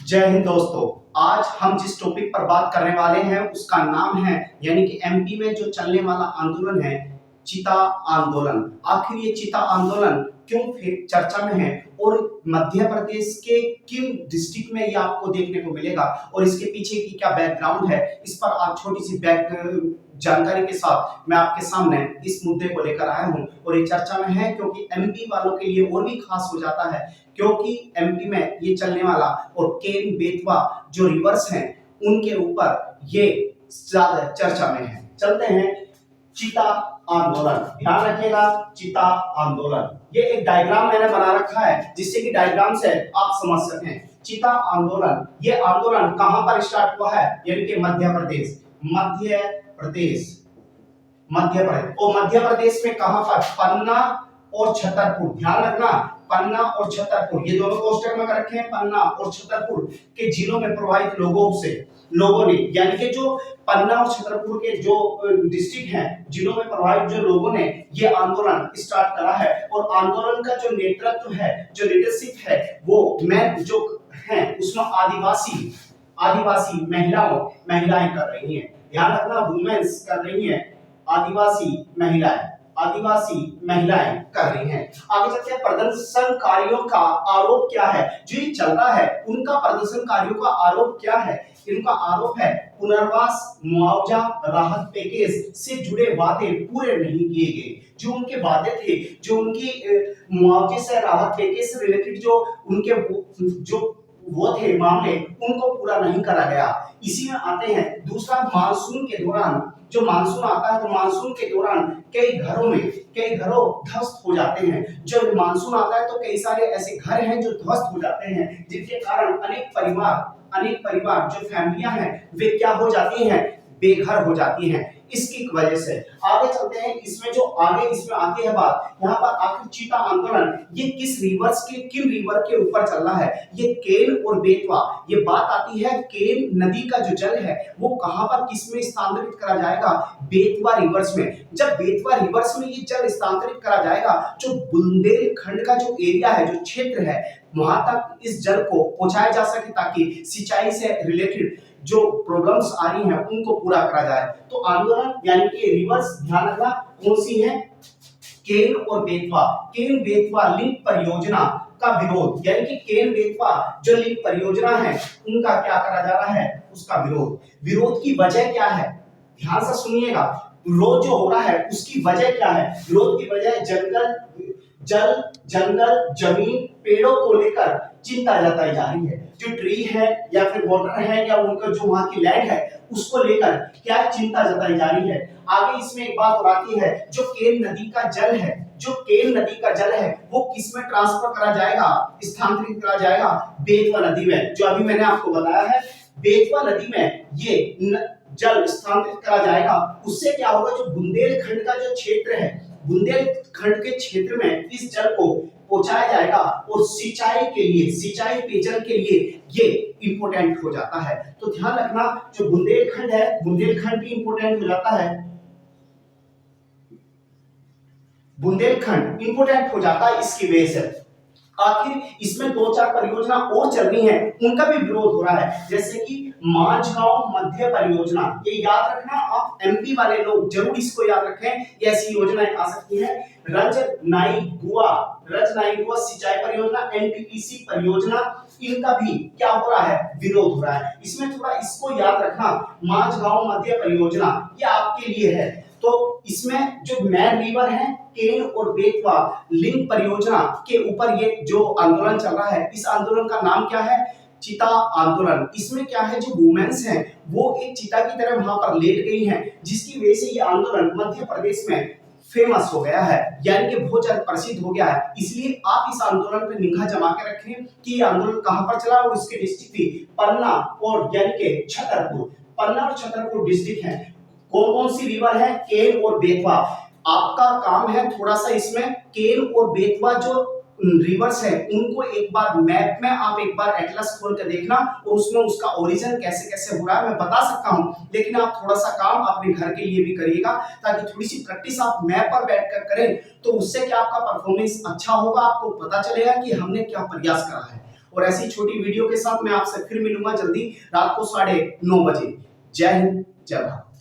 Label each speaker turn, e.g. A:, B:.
A: जय हिंद दोस्तों। आज हम जिस टॉपिक पर बात करने वाले हैं उसका नाम है यानी कि एमपी में जो चलने वाला आंदोलन है, चीता आंदोलन। आखिर ये चीता आंदोलन क्यों फिर चर्चा में है और मध्य प्रदेश के किन डिस्ट्रिक्ट में ये आपको देखने को मिलेगा और इसके पीछे की क्या बैकग्राउंड है, इस पर आज छोटी सी जानकारी के साथ मैं आपके सामने इस मुद्दे को लेकर आया हूं। और ये चर्चा में है क्योंकि एमपी वालों के लिए और भी खास हो जाता है, क्योंकि एमपी में ये चलने वाला और केन बेतवा जो रिवर्स हैं उनके ऊपर ये ज्यादा चर्चा में है। चलते हैं चीता आंदोलन, ध्यान रखिएगा। चीता आंदोलन, ये एक डायग्राम मैंने बना रखा है जिससे कि डायग्राम से आप समझ सकें। चीता आंदोलन, ये आंदोलन कहां पर स्टार्ट हुआ है, यानी कि मध्य प्रदेश। और मध्य प्रदेश में कहां पर, पन्ना और छतरपुर। ध्यान रखना, पन्ना और छतरपुर ये दोनों कोष्टक में रखे हैं। पन्ना और छतरपुर के जिलों में प्रभावित लोगों ने यानी कि जो पन्ना और छतरपुर के जो डिस्ट्रिक्ट हैं, जिलों में प्रभावित जो लोगों ने ये आंदोलन स्टार्ट करा है। और आंदोलन का जो नेतृत्व है, जो लीडरशिप है, वो मैं जो है उसमें आदिवासी महिलाएं कर रही हैं। ध्यान रखना, वुमेन्स कर रही हैं, आदिवासी महिलाएं कर रही हैं। आगे चलते हैं, प्रदर्शनकारियों का आरोप क्या है। जो ये चल रहा है उनका प्रदर्शनकारियों का आरोप क्या है। इनका आरोप है पुनर्वास, मुआवजा, राहत पैकेज से जुड़े वादे पूरे नहीं किए गए। जो उनके वादे थे, जो उनकी मुआवजे से, राहत पैकेज से रिलेटेड जो उनके वो थे मामले, उनको पूरा नहीं करा गया। इसी में आते हैं दूसरा, मानसून के दौरान, जो मानसून आता है तो मानसून के दौरान कई घरों ध्वस्त हो जाते हैं। जब मानसून आता है तो कई सारे ऐसे घर हैं जो ध्वस्त हो जाते हैं, जिसके कारण अनेक परिवार जो फैमिलियां हैं वे क्या हो जाती हैं, बेघर हो जाती हैं। इसकी वजह से आगे चलते हैं, इसमें आती है बात यहाँ पर। आखिर चीता आंदोलन ये किन रिवर के ऊपर चल रहा है, ये केन और बेतवा। ये बात आती है केन नदी का जो जल है वो कहां पर किसमें स्थानांतरित करा जाएगा, बेतवा रिवर्स में। जब बेतवा रिवर्स में ये जल स्थानांतरित करा जाएगा, जो बुंदेलखंड का जो एरिया है, जो क्षेत्र है, वहां तक इस जल को पहुंचाया जा सके ताकि सिंचाई से रिलेटेड जो प्रॉब्लम्स आ रही हैं उनको पूरा करा जाए। तो आंदोलन यानी कि रिवर्स, ध्यान रखना कौन सी है, केन और बेतवा लिंक परियोजना का विरोध, यानी कि केन बेतवा जो लिंक परियोजना है उनका क्या करा जा रहा है, उसका विरोध की वजह क्या है, ध्यान से सुनिएगा। विरोध जो हो रहा है उसकी वजह क्या है। विरोध की वजह जंगल, जमीन, पेड़ों को लेकर चिंता जताई जा रही है। जो ट्री है या फिर वाटर है या उनका जो वहां की लैंड है उसको लेकर क्या चिंता जताई जा रही है। आगे इसमें एक बात और आती है, जो केन नदी का जल है वो किस में ट्रांसफर करा जाएगा, स्थानांतरित करा जाएगा, बेतवा नदी में। जो अभी मैंने आपको बताया है, बेतवा नदी में ये जल स्थानांतरित करा जाएगा। उससे क्या होगा, जो बुंदेलखंड का जो क्षेत्र है, बुंदेलखंड के क्षेत्र में इस जल को पहुंचाया जाएगा और सिंचाई पेयजल के लिए ये इंपोर्टेंट हो जाता है। तो ध्यान रखना, जो बुंदेलखंड है, बुंदेलखंड भी इंपोर्टेंट हो जाता है, बुंदेलखंड इंपोर्टेंट हो जाता है इसकी वजह से। आखिर इसमें 2-4 परियोजना और चल रही हैं, उनका भी विरोध हो रहा है, जैसे कि मांझगांव मध्य परियोजना। ये याद रखना, आप एमपी वाले लोग जरूर इसको याद रखें, ऐसी योजनाएं आ सकती हैं। रजनाईगुआ सिंचाई परियोजना, एनटीपीसी परियोजना, इनका भी क्या हो रहा है, विरोध हो रहा है। इसमें थोड़ा इसको याद रखना, मांझगांव मध्य परियोजना ये आपके लिए है। तो इसमें जो मेन रिवर है केन और बेतवा लिंक परियोजना के ऊपर ये जो आंदोलन चल रहा है, इस आंदोलन का नाम क्या है, चीता आंदोलन। इसमें क्या है, जो वुमेन्स हैं वो एक चीता की तरह वहां पर लेट गई हैं, जिसकी वजह से ये आंदोलन मध्य प्रदेश में फेमस हो गया है, यानी कि बहुत ज्यादा प्रसिद्ध हो गया है। इसलिए आप इस आंदोलन पर निगाह जमा के रखें कि ये आंदोलन कहां पर चला और इसके डिस्ट्रिक्ट थी पन्ना और यानी कि छतरपुर। पन्ना और छतरपुर डिस्ट्रिक्ट है। कौन सी रिवर है, केन और बेतवा। आपका काम है थोड़ा सा इसमें केन और बेतवा जो रिवर्स है उनको एक बार मैप में आप एक बार एटलस खोल कर देखना और उसमें उसका ओरिजिन कैसे कैसे हो रहा है मैं बता सकता हूं, लेकिन आप थोड़ा सा काम अपने घर के लिए भी करिएगा ताकि थोड़ी सी प्रैक्टिस आप मैप पर बैठकर करें, तो उससे क्या आपका परफॉर्मेंस अच्छा होगा, आपको पता चलेगा कि हमने क्या प्रयास करा है। और ऐसी छोटी वीडियो के साथ मैं आपसे फिर मिलूंगा जल्दी रात को 9:30 बजे। जय हिंद, जय भारत।